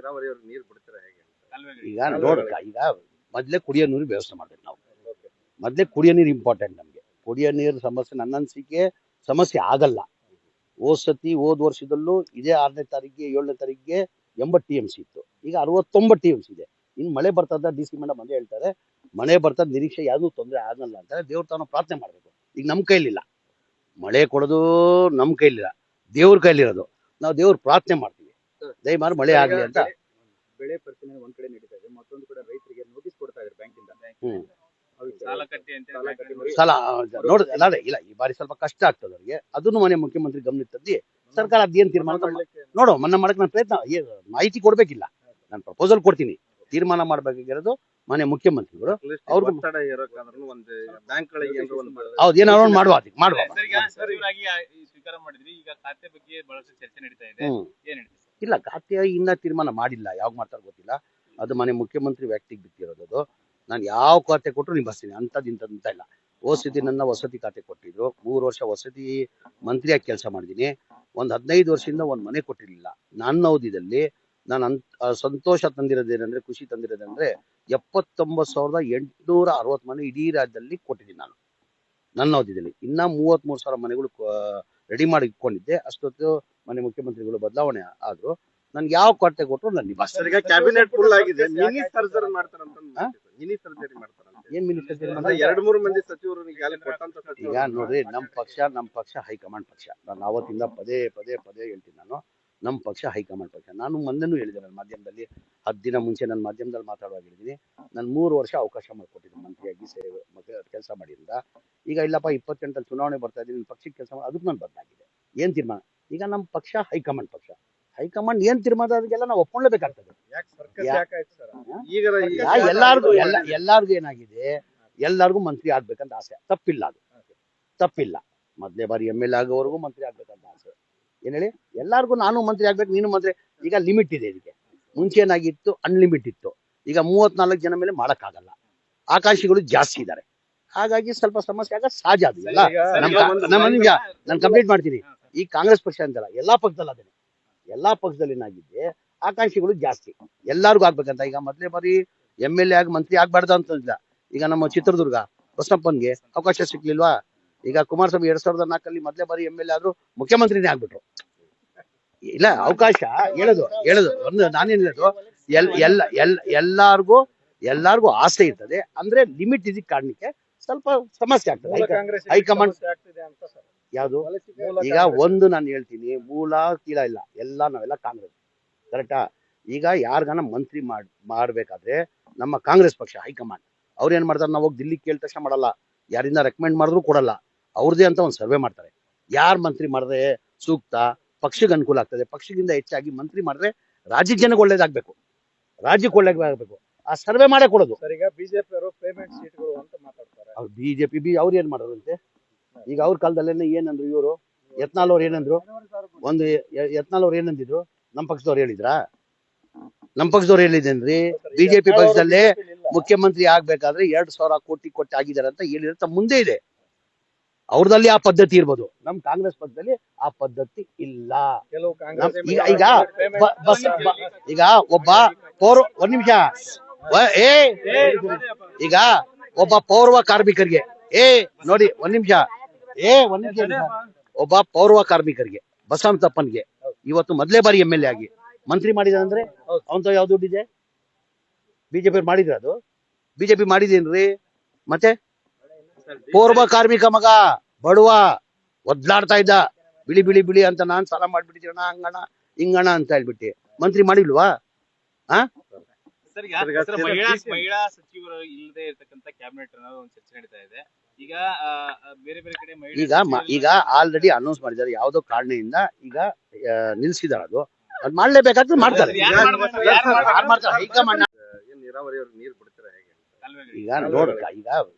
ನೀರಾವರಿಯವ್ರಿಗೆ ನೀರು ಬಿಡ್ತೀರಾ ಹೇಗೆ ಈಗ ನೋಡಕ್ಕ, ಈಗ ಮೊದ್ಲೇ ಕುಡಿಯೋ ನೀರು ವ್ಯವಸ್ಥೆ ಮಾಡ್ಬೇಕು ನಾವು. ಮೊದ್ಲೇ ಕುಡಿಯೋ ನೀರು ಇಂಪಾರ್ಟೆಂಟ್ ನಮ್ಗೆ. ಕುಡಿಯೋ ನೀರು ಸಮಸ್ಯೆ ನನ್ನ ಅನಿಸಿಕೆ ಸಮಸ್ಯೆ ಆಗಲ್ಲ. ಹೋದ ವರ್ಷದಲ್ಲೂ ಇದೇ 6ನೇ ತಾರೀಕಿಗೆ 7ನೇ ತಾರೀಕಿಗೆ 80 TMC ಇತ್ತು. ಈಗ 69 TMC ಇದೆ. ಇನ್ನು ಮಳೆ ಬರ್ತದ, DC ಮೇಡಮ್ ಅದೇ ಹೇಳ್ತಾರೆ, ಮಳೆ ಬರ್ತದ, ನಿರೀಕ್ಷೆ ಯಾವ್ದು ತೊಂದರೆ ಆಗಲ್ಲ ಅಂತಾರೆ. ದೇವ್ರ ತಾನು ಪ್ರಾರ್ಥನೆ ಮಾಡ್ಬೇಕು. ಈಗ ನಮ್ ಕೈಲಿಲ್ಲ, ಮಳೆ ಕೊಡೋದು ನಮ್ ಕೈಲಿಲ್ಲ, ದೇವ್ರ ಕೈಲಿರೋದು. ನಾವು ದೇವ್ರ ಪ್ರಾರ್ಥನೆ ಮಾಡ್ತೀವಿ, ದಯಮಾಡಿ ಮಳೆ ಆಗ್ಲಿ ಅಂತ. ಬೆಳೆ ಪರಿಶೀಲನೆ ಒಂದ್ ಕಡೆ ನಡೀತಾ ಇದೆ, ಮತ್ತೊಂದು ಕಡೆ ರೈತರಿಗೆ ನೋಟಿಸ್ ಕೊಡ್ತಾ ಇದ್ದಾರೆ ಬ್ಯಾಂಕಿಂದ. ಸಾಲ ನೋಡಿದ್ರೆ ಇಲ್ಲ, ಈ ಬಾರಿ ಸ್ವಲ್ಪ ಕಷ್ಟ ಆಗ್ತದೆ ಅವ್ರಿಗೆ. ಅದನ್ನು ಮನೆ ಮುಖ್ಯಮಂತ್ರಿ ಗಮನ ತಂದು ಸರ್ಕಾರ ಅದೇನ್ ತೀರ್ಮಾನ ನೋಡು ಮನ್ನಾ ಮಾಡಕ್ ನಾನು ಪ್ರಯತ್ನ, ಮಾಹಿತಿ ಕೊಡ್ಬೇಕಿಲ್ಲ, ನಾನು ಪ್ರಪೋಸಲ್ ಕೊಡ್ತೀನಿ. ತೀರ್ಮಾನ ಮಾಡ್ಬೇಕಾಗಿರೋದು ಮನೆ ಮುಖ್ಯಮಂತ್ರಿಗಳು. ಅವ್ರಿಗೆ ಹೌದು, ಏನಾದ್ರು ಮಾಡುವ ಇಲ್ಲ, ಖಾತೆ ಇನ್ನ ತೀರ್ಮಾನ ಮಾಡಿಲ್ಲ, ಯಾವಾಗ ಮಾಡ್ತಾರ ಗೊತ್ತಿಲ್ಲ. ಅದು ಮನೆ ಮುಖ್ಯಮಂತ್ರಿ ವ್ಯಕ್ತಿಗೆ ಬಿಟ್ಟಿರೋದು. ಅದು ನಾನು ಯಾವ ಖಾತೆ ಕೊಟ್ಟರು ನಿಭಾಯಿಸ್ತೀನಿ, ಇಂಥದ್ದು ಇಲ್ಲ. ವಸತಿ ನನ್ನ ವಸತಿ ಖಾತೆ ಕೊಟ್ಟಿದ್ರು, 3 ವರ್ಷ ವಸತಿ ಮಂತ್ರಿಯಾಗಿ ಕೆಲಸ ಮಾಡಿದ್ದೀನಿ. ಒಂದ್ 15 ವರ್ಷದಿಂದ ಒಂದ್ ಮನೆ ಕೊಟ್ಟಿರ್ಲಿಲ್ಲ. ನನ್ನ ಅವಧಿಯಲ್ಲಿ ನಾನು ಸಂತೋಷ ತಂದಿರೋದೇನಂದ್ರೆ, ಖುಷಿ ತಂದಿರೋದಂದ್ರೆ 79,860 ಮನೆ ಇಡೀ ರಾಜ್ಯದಲ್ಲಿ ಕೊಟ್ಟಿದ್ದೀನಿ ನಾನು ನನ್ನ ಅವಧಿಯಲ್ಲಿ. ಇನ್ನ 33,000 ಮನೆಗಳು ರೆಡಿ ಮಾಡಿ ಇಟ್ಕೊಂಡಿದ್ದೆ. ಅಷ್ಟೊತ್ತು ಮನೆ ಮುಖ್ಯಮಂತ್ರಿಗಳು ಬದಲಾವಣೆ ಆದ್ರು. ನನ್ಗೆ ಯಾವ ಖಾತೆ ಕೊಟ್ಟರು ನಾನು ನಿಭಾಯಿಸ್ತೀನಿ. ಕ್ಯಾಬಿನೆಟ್ ಫುಲ್ ಆಗಿದೆ, ಮಿನಿ ಸರ್ಜರಿ ಮಾಡ್ತಾರಂತ. ಏನ್ ಮಿನಿಸ್ಟರ್ 2-3 ಮಂದಿ ಸಚಿವರು ಈಗ ನೋಡ್ರಿ, ನಮ್ ಪಕ್ಷ ಹೈಕಮಾಂಡ್ ಪಕ್ಷ. ನಾನು ಅವತ್ತಿಂದ ಪದೇ ಹೇಳ್ತೀನಿ, ನಮ್ಮ ಪಕ್ಷ ಹೈಕಮಾಂಡ್ ಪಕ್ಷ. ನಾನು ಮೊನ್ನೆನೂ ಹೇಳಿದೆ, ನನ್ನ ಮಾಧ್ಯಮದಲ್ಲಿ 10 ದಿನ ಮುಂಚೆ ನನ್ನ ಮಾಧ್ಯಮದಲ್ಲಿ ಮಾತಾಡುವಾಗ ಹೇಳಿದ್ದೀನಿ, ನಾನು 3 ವರ್ಷ ಅವಕಾಶ ಮಾಡಿಕೊಟ್ಟಿದ್ದೀನಿ ಮಂತ್ರಿಯಾಗಿ ಸೇವೆ ಕೆಲಸ ಮಾಡಿದ್ರಿಂದ. ಈಗ ಇಲ್ಲಪ್ಪ 28 ಚುನಾವಣೆ ಬರ್ತಾ ಇದ್ದೀನಿ, ಪಕ್ಷಕ್ಕೆ ಕೆಲಸ ಮಾಡಿ, ಅದಕ್ಕೆ ನಾನು ಬದಲಾಗಿದೆ. ಏನ್ ತೀರ್ಮಾನ? ಈಗ ನಮ್ಮ ಪಕ್ಷ ಹೈಕಮಾಂಡ್ ಪಕ್ಷ. ಹೈಕಮಾಂಡ್ ಏನ್ ತೀರ್ಮಾನ ಅದಕ್ಕೆಲ್ಲ ನಾವು ಒಪ್ಕೊಳ್ಳೇಬೇಕಾಗ್ತದೆ. ಎಲ್ಲಾರ್ಗು ಏನಾಗಿದೆ, ಎಲ್ಲಾರ್ಗು ಮಂತ್ರಿ ಆಗ್ಬೇಕಂತ ಆಸೆ. ತಪ್ಪಿಲ್ಲ, ಅದು ತಪ್ಪಿಲ್ಲ. ಮೊದಲೇ ಬಾರಿ MLA ಆಗೋವರೆಗೂ ಮಂತ್ರಿ ಆಗ್ಬೇಕಂತ ಆಸೆ. ಏನ್ ಹೇಳಿ, ಎಲ್ಲಾರ್ಗು ನಾನು ಮಂತ್ರಿ ಆಗ್ಬೇಕು, ನೀನು ಮಂತ್ರಿ. ಈಗ ಲಿಮಿಟ್ ಇದೆ ಇದಕ್ಕೆ. ಮುಂಚೆ ಏನಾಗಿತ್ತು, ಅನ್ಲಿಮಿಟ್ ಇತ್ತು. ಈಗ 34 ಜನ ಮೇಲೆ ಮಾಡಕ್ಕಾಗಲ್ಲ, ಆಕಾಂಕ್ಷಿಗಳು ಜಾಸ್ತಿ ಇದ್ದಾರೆ. ಹಾಗಾಗಿ ಸ್ವಲ್ಪ ಸಮಸ್ಯೆ ಆಗ ಸಹಜ. ಅದು ಎಲ್ಲ ನಾನು ಕಂಪ್ಲೀಟ್ ಮಾಡ್ತೀನಿ. ಈ ಕಾಂಗ್ರೆಸ್ ಪಕ್ಷ ಅಂತಲ್ಲ, ಎಲ್ಲಾ ಪಕ್ಷದಲ್ಲಿ ಅದೇನೆ. ಎಲ್ಲಾ ಪಕ್ಷದಲ್ಲಿ ಏನಾಗಿದೆ, ಆಕಾಂಕ್ಷಿಗಳು ಜಾಸ್ತಿ, ಎಲ್ಲಾರ್ಗು ಆಗ್ಬೇಕಂತ. ಈಗ ಮೊದಲೇ ಬಾರಿ MLA ಆಗಿ ಮಂತ್ರಿ ಆಗ್ಬಾರ್ದು ಅಂತಂದಿಲ್ಲ. ಈಗ ನಮ್ಮ ಚಿತ್ರದುರ್ಗ ಬಸಪ್ಪನ್ಗೆ ಅವಕಾಶ ಸಿಗ್ಲಿಲ್ವಾ? ಈಗ ಕುಮಾರಸ್ವಾಮಿ 2004 ಮೊದಲೇ ಬಾರಿ MLA ಆದ್ರೂ ಮುಖ್ಯಮಂತ್ರಿನೇ ಆಗ್ಬಿಟ್ರು. ಇಲ್ಲ, ಅವಕಾಶ ಹೇಳೋದು ಒಂದು ನಾನೇನ್ ಹೇಳೋದು, ಎಲ್ಲಾರ್ಗು ಆಸೆ ಇರ್ತದೆ. ಅಂದ್ರೆ ಲಿಮಿಟ್ ಇದಕ್ಕೆ ಕಾರಣಕ್ಕೆ ಸ್ವಲ್ಪ ಸಮಸ್ಯೆ ಆಗ್ತದೆ. ಹೈಕಮಾಂಡ್ ಯಾವ್ದು? ಈಗ ಒಂದು ನಾನು ಹೇಳ್ತೀನಿ, ಮೂಲ ಕೀಳ ಇಲ್ಲ, ನಾವೆಲ್ಲ ಕಾಂಗ್ರೆಸ್, ಕರೆಕ್ಟಾ? ಈಗ ಯಾರ್ಗಾನ ಮಂತ್ರಿ ಮಾಡ್ಬೇಕಾದ್ರೆ ನಮ್ಮ ಕಾಂಗ್ರೆಸ್ ಪಕ್ಷ ಹೈಕಮಾಂಡ್ ಅವ್ರು ಏನ್ ಮಾಡ್ತಾರೆ, ನಾವು ಹೋಗಿ ದಿಲ್ಲಿ ಕೇಳಿದ ತಕ್ಷಣ ಮಾಡಲ್ಲ, ಯಾರಿಂದ ರೆಕಮೆಂಡ್ ಮಾಡಿದ್ರು ಕೊಡಲ್ಲ. ಅವ್ರದೇ ಅಂತ ಒಂದು ಸರ್ವೆ ಮಾಡ್ತಾರೆ. ಯಾರ್ ಮಂತ್ರಿ ಮಾಡಿದ್ರೆ ಸೂಕ್ತ, ಪಕ್ಷಕ್ಕೆ ಅನುಕೂಲ ಆಗ್ತದೆ, ಪಕ್ಷಕ್ಕಿಂತ ಹೆಚ್ಚಾಗಿ ಮಂತ್ರಿ ಮಾಡಿದ್ರೆ ರಾಜ್ಯದ ಜನಕ್ಕೆ ಒಳ್ಳೇದಾಗ್ಬೇಕು, ರಾಜ್ಯಕ್ಕೆ ಒಳ್ಳೇದಾಗ್ಬೇಕು, ಆ ಸರ್ವೆ ಮಾಡೇ ಕೊಡೋದು. ಬಿಜೆಪಿ ಅವರು ಪೇಮೆಂಟ್ ಸೀಟ್ಗಳು ಅಂತ ಮಾತಾಡ್ತಾರೆ. ಅವ್ರು ಬಿಜೆಪಿ ಅವ್ರು ಏನ್ ಮಾಡೋದಂತೆ? ಈಗ ಅವ್ರ ಕಾಲದಲ್ಲೇನೆ ಏನಂದ್ರು ಇವರು, ಯತ್ನಾಳ್ ಅವ್ರು ಏನಂದ್ರು, ಯತ್ನಾಳ್ ಅವ್ರು ಏನಂದಿದ್ರು, ನಮ್ಮ ಪಕ್ಷದವ್ರು ಹೇಳಿದ್ರಾ? ನಮ್ಮ ಪಕ್ಷದವ್ರು ಹೇಳಿದೇನ್ರಿ? ಬಿಜೆಪಿ ಪಕ್ಷದಲ್ಲೇ ಮುಖ್ಯಮಂತ್ರಿ ಆಗ್ಬೇಕಾದ್ರೆ 2,000 ಕೋಟಿ ಕೊಟ್ಟು ಆಗಿದ್ದಾರೆ ಅಂತ ಹೇಳಿರುತ್ತೆ. ಮುಂದೆ ಇದೆ ಅವ್ರದಲ್ಲಿ ಆ ಪದ್ಧತಿ ಇರ್ಬೋದು, ನಮ್ ಕಾಂಗ್ರೆಸ್ ಪಕ್ಷದಲ್ಲಿ ಆ ಪದ್ಧತಿ ಇಲ್ಲ. ಈಗ ಒಬ್ಬ ಒಂದ್ ನಿಮಿಷ, ಈಗ ಒಬ್ಬ ಪೌರ್ವ ಕಾರ್ಮಿಕರಿಗೆ ನೋಡಿ, ಒಂದ್ ನಿಮಿಷ ಒಬ್ಬ ಪೌರ್ವ ಕಾರ್ಮಿಕರಿಗೆ ಬಸವಂತಪ್ಪನ್ಗೆ ಇವತ್ತು ಮೊದಲೇ ಬಾರಿ MLA ಆಗಿ ಮಂತ್ರಿ ಮಾಡಿದಾನಂದ್ರೆ ಅವಂತ ಯಾವ ದುಡ್ಡಿದೆ? ಬಿಜೆಪಿ ಮಾಡಿದ್ರ? ಅದು ಬಿಜೆಪಿ ಮಾಡಿದೇನ್ರಿ? ಮತ್ತೆ ಪೌರ್ವ ಕಾರ್ಮಿಕ ಮಗ ಬಡವ ಒದ್ಲಾಡ್ತಾ ಇದ್ದ, ಬಿಳಿ ಅಂತ ನಾನ್ ಸಾಲ ಮಾಡ್ಬಿಟ್ಟಿದ್ದೀರಣ, ಹಂಗಣ ಹಿಂಗಣ ಅಂತ ಹೇಳ್ಬಿಟ್ಟು ಮಂತ್ರಿ ಮಾಡಿಲ್ವಾ? ಮಹಿಳಾ ಸಚಿವರು ಇಲ್ಲದೆ ಇರತಕ್ಕಂತ ಕ್ಯಾಬಿನೆಟ್ ಅನ್ನೋದು ಒಂದು ಚರ್ಚೆ ನಡೀತಾ ಇದೆ. ಈಗ ಬೇರೆ ಕಡೆ ಈಗ ಆಲ್ರೆಡಿ ಅನೌನ್ಸ್ ಮಾಡಿದ್ದಾರೆ, ಯಾವ್ದೋ ಕಾರಣದಿಂದ ಈಗ ನಿಲ್ಸಿದಾರೆ. ಅದು ಮಾಡ್ಲೇಬೇಕಾದ್ರೆ ಮಾಡ್ತಾರೆ. ನೀರಾವರಿಯವ್ರಿಗೆ ನೀರು ಬಿಡ್ತೀರಾ ಹೇಗೆ? ಈಗ ನೋಡಕ್ಕ, ಈಗ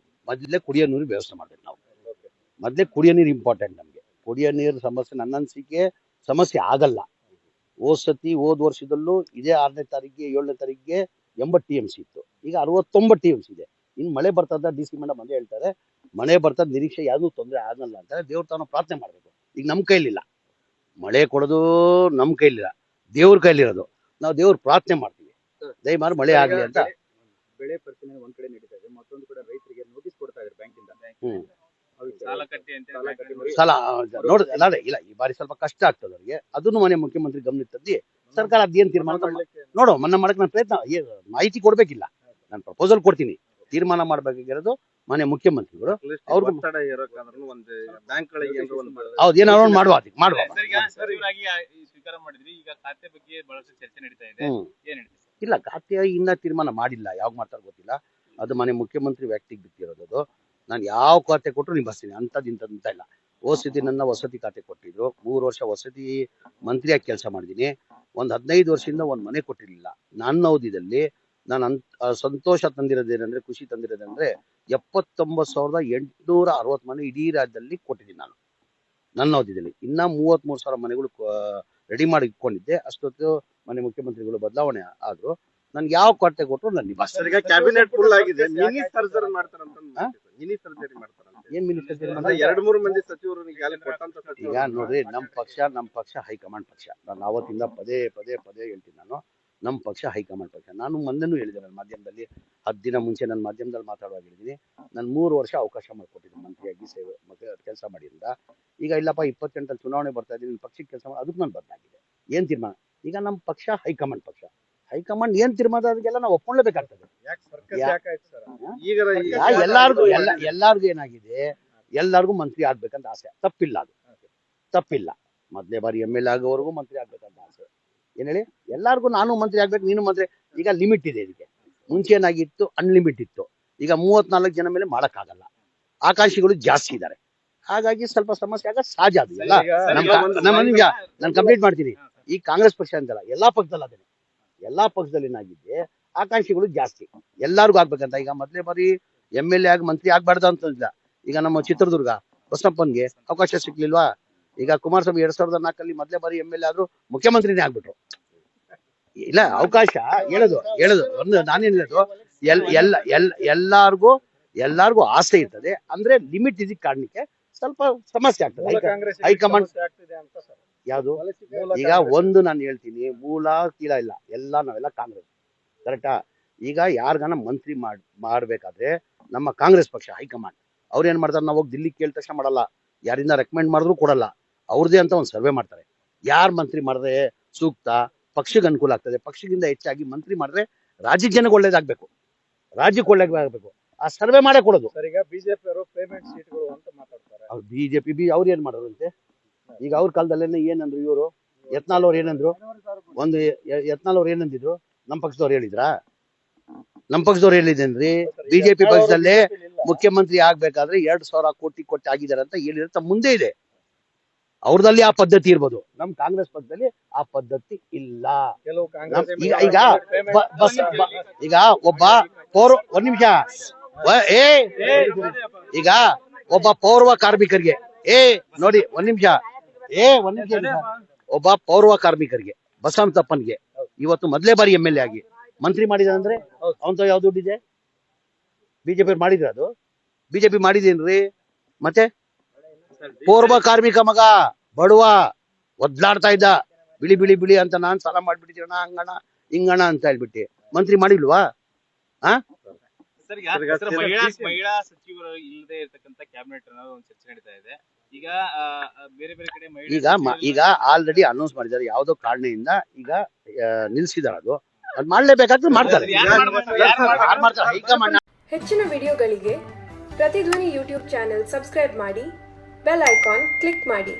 ಮೊದಲೇ ಕುಡಿಯೋ ನೀರು ವ್ಯವಸ್ಥೆ ಮಾಡ್ಬೇಕು ನಾವು. ಮೊದಲೇ ಕುಡಿಯೋ ನೀರು ಇಂಪಾರ್ಟೆಂಟ್ ನಮ್ಗೆ. ಕುಡಿಯೋ ನೀರು ಸಮಸ್ಯೆ ನನ್ನ ಅನಿಸಿಕೆ ಸಮಸ್ಯೆ ಆಗಲ್ಲ. ಹೋದ ವರ್ಷದಲ್ಲೂ ಇದೇ 6ನೇ ತಾರೀಕಿಗೆ 7ನೇ ತಾರೀಕಿಗೆ 80 TMC ಇತ್ತು. ಈಗ 69 TMC ಇದೆ. ಇನ್ನು ಮಳೆ ಬರ್ತದ, DC ಮೇಡಮ್ ಅದೇ ಹೇಳ್ತಾರೆ, ಮಳೆ ಬರ್ತದ, ನಿರೀಕ್ಷೆ ಯಾವ್ದು ತೊಂದರೆ ಆಗಲ್ಲ ಅಂತಾರೆ. ದೇವ್ರ ತಾನು ಪ್ರಾರ್ಥನೆ ಮಾಡ್ಬೇಕು. ಈಗ ನಮ್ ಕೈಲಿಲ್ಲ, ಮಳೆ ಕೊಡೋದು ನಮ್ ಕೈಲಿಲ್ಲ, ದೇವ್ರ ಕೈಲಿರೋದು. ನಾವು ದೇವ್ರ ಪ್ರಾರ್ಥನೆ ಮಾಡ್ತೀವಿ, ದಯಮಾಡಿ ಮಳೆ ಆಗ್ಲಿ ಅಂತ. ಬೆಳೆ ಪರಿಶೀಲನೆ ಒಂದ್ ಕಡೆ ನಡೀತಾ ಇದೆ, ಮತ್ತೊಂದು ಕಡೆ ರೈತರಿಗೆ ನೋಟಿಸ್ ಕೊಡ್ತಾ ಇದ್ದಾರೆ ಬ್ಯಾಂಕಿಂದ. ಸಾಲ ಕಟ್ಟಿ ಅಂತ ಸಾಲ ನೋಡಿದ್ರೆ ಇಲ್ಲ, ಈ ಬಾರಿ ಸ್ವಲ್ಪ ಕಷ್ಟ ಆಗ್ತದೆ ಅವ್ರಿಗೆ. ಅದನ್ನು ಮನೆ ಮುಖ್ಯಮಂತ್ರಿ ಗಮನಕ್ಕೆ ತಂದು ಸರ್ಕಾರ ಅದೇನ್ ತೀರ್ಮಾನ ನೋಡು ಮನ್ನಾ ಮಾಡಕ್ ನಾನು ಪ್ರಯತ್ನ ಮಾಹಿತಿ ಕೊಡ್ಬೇಕಿಲ್ಲ, ನಾನು ಪ್ರಪೋಸಲ್ ಕೊಡ್ತೀನಿ. ತೀರ್ಮಾನ ಮಾಡ್ಬೇಕಾಗಿರೋದು ಮನೆ ಮುಖ್ಯಮಂತ್ರಿಗಳು. ಅವ್ರಿಗೆ ಹೌದು ಏನಾದ್ರು ಮಾಡುವ ಸಚಿವರಾಗಿ ಸ್ವೀಕಾರ ಮಾಡಿದ್ರಿ, ಈಗ ಖಾತೆ ಬಗ್ಗೆ ಬಹಳಷ್ಟು ಚರ್ಚೆ ನಡೀತಾ ಇದೆ, ಏನ್ ಹೇಳ್ತೀವಿ? ಇಲ್ಲ, ಖಾತೆ ಇನ್ನ ತೀರ್ಮಾನ ಮಾಡಿಲ್ಲ, ಯಾವಾಗ ಮಾಡ್ತಾರ ಗೊತ್ತಿಲ್ಲ. ಅದು ಮನೆ ಮುಖ್ಯಮಂತ್ರಿ ವ್ಯಕ್ತಿಗೆ ಬಿಟ್ಟಿರೋದು. ನಾನು ಯಾವ ಖಾತೆ ಕೊಟ್ಟರು ನಿಭಾಯಿಸ್ತೀನಿ, ಇಂಥದ್ದು ಇಲ್ಲ. ವಸತಿ ನನ್ನ ವಸತಿ ಖಾತೆ ಕೊಟ್ಟಿದ್ರು, 3 ವರ್ಷ ವಸತಿ ಮಂತ್ರಿಯಾಗಿ ಕೆಲಸ ಮಾಡಿದ್ದೀನಿ. ಒಂದು 15 ವರ್ಷದಿಂದ ಒಂದು ಮನೆ ಕೊಟ್ಟಿರ್ಲಿಲ್ಲ. ನನ್ನ ಅವಧಿಯಲ್ಲಿ ನಾನು ಸಂತೋಷ ತಂದಿರೋದೇನಂದ್ರೆ, ಖುಷಿ ತಂದಿರೋದಂದ್ರೆ 79,860 ಮನೆ ಇಡೀ ರಾಜ್ಯದಲ್ಲಿ ಕೊಟ್ಟಿದ್ದೀನಿ ನಾನು ನನ್ನ ಅವಧಿಯಲ್ಲಿ. ಇನ್ನ 33,000 ಮನೆಗಳು ರೆಡಿ ಮಾಡಿ ಇಟ್ಕೊಂಡಿದ್ದೆ. ಅಷ್ಟೊತ್ತು ಮನೆ ಮುಖ್ಯಮಂತ್ರಿಗಳು ಬದಲಾವಣೆ ಆದ್ರು. ನನ್ಗೆ ಯಾವ ಖಾತೆ ಕೊಟ್ಟರು ನಾನು ನಿಭಾಯಿಸ್ತೀನಿ. ಕ್ಯಾಬಿನೆಟ್ ಫುಲ್ ಆಗಿದೆ, ಮಿನಿ ಸರ್ಜರಿ ಮಾಡ್ತಾರಂತ. ಮಿನಿ ಸರ್ಜರಿ ಮಾಡ್ತಾರಂತೆ. ಏನ್ ಮಿನಿಸ್ಟರ್ 2-3 ಮಂದಿ ಸಚಿವರು ಈಗ ನೋಡ್ರಿ, ನಮ್ಮ ಪಕ್ಷ ಹೈಕಮಾಂಡ್ ಪಕ್ಷ. ನಾನು ಅವತ್ತಿಂದ ಪದೇ ಹೇಳ್ತೀನಿ, ನಮ್ಮ ಪಕ್ಷ ಹೈಕಮಾಂಡ್ ಪಕ್ಷ. ನಾನು ಮೊನ್ನೆನೂ ಹೇಳಿದೆ, ನನ್ನ ಮಾಧ್ಯಮದಲ್ಲಿ 10 ದಿನ ಮುಂಚೆ ನನ್ನ ಮಾಧ್ಯಮದಲ್ಲಿ ಮಾತಾಡುವಾಗ ಹೇಳಿದ್ದೀನಿ, ನಾನು 3 ವರ್ಷ ಅವಕಾಶ ಮಾಡಿಕೊಟ್ಟಿದ್ದೀನಿ ಮಂತ್ರಿಯಾಗಿ ಸೇವೆ ಕೆಲಸ ಮಾಡಿದ್ರಿಂದ. ಈಗ ಇಲ್ಲಪ್ಪ 28 ಚುನಾವಣೆ ಬರ್ತಾ ಇದ್ದೀನಿ, ಪಕ್ಷಕ್ಕೆ ಕೆಲಸ ಮಾಡಿ, ಅದಕ್ಕೆ ನಾನು ಬದಲಾಗಿದೆ. ಏನ್ ತೀರ್ಮಾನ? ಈಗ ನಮ್ಮ ಪಕ್ಷ ಹೈಕಮಾಂಡ್ ಪಕ್ಷ. ಹೈಕಮಾಂಡ್ ಏನ್ ತೀರ್ಮಾನ ಅದಕ್ಕೆಲ್ಲ ನಾವು ಒಪ್ಕೊಳ್ಳೇಬೇಕಾಗ್ತದೆ. ಎಲ್ಲಾರ್ಗು ಏನಾಗಿದೆ, ಎಲ್ಲಾರ್ಗು ಮಂತ್ರಿ ಆಗ್ಬೇಕಂತ ಆಸೆ. ತಪ್ಪಿಲ್ಲ, ಅದು ತಪ್ಪಿಲ್ಲ. ಮೊದಲೇ ಬಾರಿ MLA ಆಗೋವರೆಗೂ ಮಂತ್ರಿ ಆಗ್ಬೇಕಂತ ಆಸೆ. ಏನ್ ಹೇಳಿ, ಎಲ್ಲಾರ್ಗು ನಾನು ಮಂತ್ರಿ ಆಗ್ಬೇಕು, ನೀನು ಮಂತ್ರಿ. ಈಗ ಲಿಮಿಟ್ ಇದೆ ಇದಕ್ಕೆ. ಮುಂಚೆ ಏನಾಗಿತ್ತು, ಅನ್ಲಿಮಿಟ್ ಇತ್ತು. ಈಗ 34 ಜನ ಮೇಲೆ ಮಾಡಕ್ಕಾಗಲ್ಲ, ಆಕಾಂಕ್ಷಿಗಳು ಜಾಸ್ತಿ ಇದ್ದಾರೆ. ಹಾಗಾಗಿ ಸ್ವಲ್ಪ ಸಮಸ್ಯೆ ಆಗ ಸಹಜ. ಅದು ಎಲ್ಲ ನಾನು ಕಂಪ್ಲೀಟ್ ಮಾಡ್ತೀನಿ. ಈ ಕಾಂಗ್ರೆಸ್ ಪಕ್ಷ ಅಂತಲ್ಲ, ಎಲ್ಲಾ ಪಕ್ಷದಲ್ಲಿ ಅದೇನೆ. ಎಲ್ಲಾ ಪಕ್ಷದಲ್ಲಿ ಏನಾಗಿದೆ, ಆಕಾಂಕ್ಷಿಗಳು ಜಾಸ್ತಿ, ಎಲ್ಲಾರ್ಗು ಆಗ್ಬೇಕಂತ. ಈಗ ಮೊದಲೇ ಬಾರಿ MLA ಆಗಿ ಮಂತ್ರಿ ಆಗ್ಬಾರ್ದು ಅಂತಂದಿಲ್ಲ. ಈಗ ನಮ್ಮ ಚಿತ್ರದುರ್ಗ ಬಸಪ್ಪನ್ಗೆ ಅವಕಾಶ ಸಿಕ್ಲಿಲ್ವಾ? ಈಗ ಕುಮಾರಸ್ವಾಮಿ 2004 ಮೊದಲೇ ಬಾರಿ MLA ಆದ್ರೂ ಮುಖ್ಯಮಂತ್ರಿನೇ ಆಗ್ಬಿಟ್ರು. ಇಲ್ಲ, ಅವಕಾಶ ಹೇಳೋದು ಒಂದು ನಾನೇನ್ ಹೇಳೋದು, ಎಲ್ಲಾರ್ಗು ಆಸೆ ಇರ್ತದೆ. ಅಂದ್ರೆ ಲಿಮಿಟ್ ಇದಕ್ಕೆ ಕಾರಣಕ್ಕೆ ಸ್ವಲ್ಪ ಸಮಸ್ಯೆ ಆಗ್ತದೆ. ಹೈಕಮಾಂಡ್ ಯಾವ್ದು? ಈಗ ಒಂದು ನಾನು ಹೇಳ್ತೀನಿ, ಮೂಲ ಕೀಳ ಇಲ್ಲ, ನಾವೆಲ್ಲ ಕಾಂಗ್ರೆಸ್, ಕರೆಕ್ಟಾ? ಈಗ ಯಾರ್ಗಾನ ಮಂತ್ರಿ ಮಾಡ್ಬೇಕಾದ್ರೆ ನಮ್ಮ ಕಾಂಗ್ರೆಸ್ ಪಕ್ಷ ಹೈಕಮಾಂಡ್ ಅವ್ರು ಏನ್ ಮಾಡ್ತಾರೆ, ನಾವು ಹೋಗಿ ದಿಲ್ಲಿ ಕೇಳಿದ ತಕ್ಷಣ ಮಾಡಲ್ಲ, ಯಾರಿಂದ ರೆಕಮೆಂಡ್ ಮಾಡಿದ್ರು ಕೊಡಲ್ಲ. ಅವ್ರದೇ ಅಂತ ಒಂದು ಸರ್ವೆ ಮಾಡ್ತಾರೆ. ಯಾರ್ ಮಂತ್ರಿ ಮಾಡಿದ್ರೆ ಸೂಕ್ತ, ಪಕ್ಷಕ್ಕೆ ಅನುಕೂಲ ಆಗ್ತದೆ, ಪಕ್ಷಕ್ಕಿಂತ ಹೆಚ್ಚಾಗಿ ಮಂತ್ರಿ ಮಾಡಿದ್ರೆ ರಾಜ್ಯಕ್ಕೆ ಜನಕ್ಕೆ ಒಳ್ಳೇದಾಗ್ಬೇಕು, ರಾಜ್ಯಕ್ಕೆ ಒಳ್ಳೇದಾಗ್ಬೇಕು, ಆ ಸರ್ವೆ ಮಾಡೇ ಕೊಡೋದು. ಈಗ ಬಿಜೆಪಿ ಅವರು ಪೇಮೆಂಟ್ ಸೀಟ್ಗಳು ಅಂತ ಮಾತಾಡ್ತಾರೆ. ಅವ್ರು ಬಿಜೆಪಿ ಅವ್ರು ಏನ್ ಮಾಡೋರಂತೆ? ಈಗ ಅವ್ರ ಕಾಲದಲ್ಲೇನೆ ಏನಂದ್ರು ಇವರು, ಯತ್ನಾಳ್ ಅವ್ರು ಏನಂದ್ರು? ಯತ್ನಾಳ್ ಅವ್ರು ಏನಂದಿದ್ರು? ನಮ್ಮ ಪಕ್ಷದವ್ರು ಹೇಳಿದ್ರಾ? ನಮ್ಮ ಪಕ್ಷದವ್ರು ಹೇಳಿದೇನ್ರಿ? ಬಿಜೆಪಿ ಪಕ್ಷದಲ್ಲೇ ಮುಖ್ಯಮಂತ್ರಿ ಆಗ್ಬೇಕಾದ್ರೆ 2,000 ಕೋಟಿ ಕೊಟ್ಟು ಆಗಿದ್ದಾರೆ ಅಂತ ಹೇಳಿದ್ರೆ ಮುಂದೆ ಇದೆ. ಅವ್ರದಲ್ಲಿ ಆ ಪದ್ಧತಿ ಇರ್ಬೋದು, ನಮ್ ಕಾಂಗ್ರೆಸ್ ಪಕ್ಷದಲ್ಲಿ ಆ ಪದ್ಧತಿ ಇಲ್ಲ. ಈಗ ಒಬ್ಬ ಒಂದ್ ನಿಮಿಷ, ಈಗ ಒಬ್ಬ ಪೌರ್ವ ಕಾರ್ಮಿಕರಿಗೆ ನೋಡಿ, ಒಂದ್ ನಿಮಿಷ ಒಬ್ಬ ಪೌರ್ವ ಕಾರ್ಮಿಕರಿಗೆ ಬಸವಂತಪ್ಪನ್ಗೆ ಇವತ್ತು ಮೊದಲೇ ಬಾರಿ MLA ಆಗಿ ಮಂತ್ರಿ ಮಾಡಿದಾನಂದ್ರೆ ಅವಂತ ಯಾವ ದುಡ್ಡಿದೆ? ಬಿಜೆಪಿ ಮಾಡಿದ್ರ? ಅದು ಬಿಜೆಪಿ ಮಾಡಿದೇನ್ರಿ? ಮತ್ತೆ ಪೌರ್ವ ಕಾರ್ಮಿಕ ಮಗ ಬಡವ ಒದ್ಲಾಡ್ತಾ ಇದ್ದ, ಬಿಳಿ ಅಂತ ನಾನ್ ಸಾಲ ಮಾಡ್ಬಿಟ್ಟಿದ್ದೀರಣ, ಹಂಗಣ ಹಿಂಗಣ ಅಂತ ಹೇಳ್ಬಿಟ್ಟು ಮಂತ್ರಿ ಮಾಡಿಲ್ವಾ? ಮಹಿಳಾ ಸಚಿವರು ಇಲ್ಲದೆ ಇರತಕ್ಕಂತ ಕ್ಯಾಬಿನೆಟ್ ಅನ್ನೋದು ಒಂದು ಚರ್ಚೆ ನಡೀತಾ ಇದೆ. ಈಗ ಬೇರೆ ಕಡೆ ಈಗ ಆಲ್ರೆಡಿ ಅನೌನ್ಸ್ ಮಾಡಿದ್ದಾರೆ, ಯಾವ್ದೋ ಕಾರಣದಿಂದ ಈಗ ನಿಲ್ಸಿದಾರೆ. ಅದು ಮಾಡ್ಲೇಬೇಕಾದ್ರೆ ಮಾಡ್ತಾರೆ. ಹೆಚ್ಚಿನ ವಿಡಿಯೋಗಳಿಗೆ ಪ್ರತಿಧ್ವನಿ ಯೂಟ್ಯೂಬ್ ಚಾನೆಲ್ ಸಬ್ಸ್ಕ್ರೈಬ್ ಮಾಡಿ, ಬೆಲ್ ಐಕಾನ್ ಕ್ಲಿಕ್ ಮಾಡಿ.